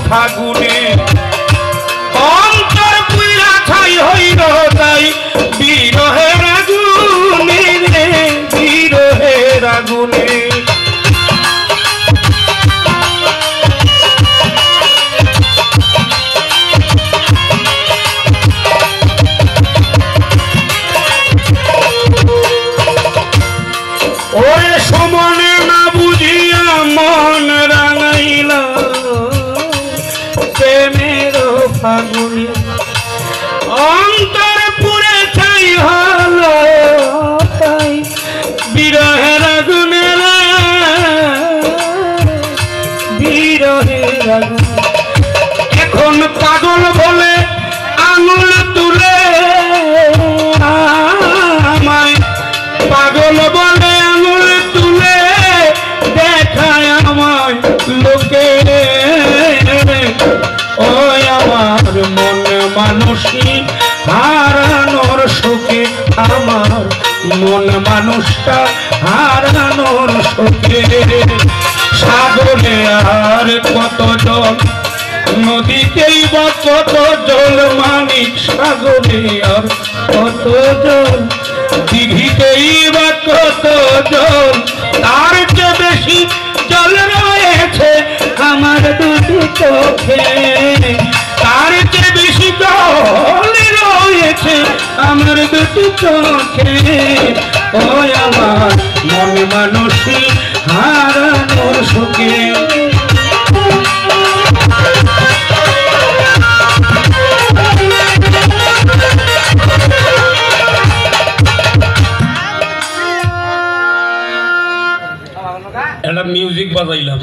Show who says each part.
Speaker 1: ফাগুনে অন্তর পুইরা ছাই হইল তাই বিরহের আগুনে রে বিরহের আগুনে ওরে সমনে না বুঝিয়া মন রাঙাইল প্রেমের ফাগুনে অন্তর পুরে ছাই হল তাই বিরহের আগুনে বিরহের আগুনে এখন পাগল বলে আঙুল তুলে আমায় পাগল বলে আঙুল তুলে দেখায় আমায় লোকে ওই আমার মন মানুষই হারানোর শোকে আমার মন মানুষটা হারানোর শোকে সাগরে আর কত জল নদীতেই বা কত জল মানিক সাগরে আর কত জল দিঘিতেই বা কত জল তার চেয়ে বেশি জল রয়েছে আমার দুটি চোখে তার চেয়ে বেশি জল রয়েছে আমার দুটি চোখে ওই আমার মন মানুষই হারানোর শোকে একটা মিউজিক বাজাইলাম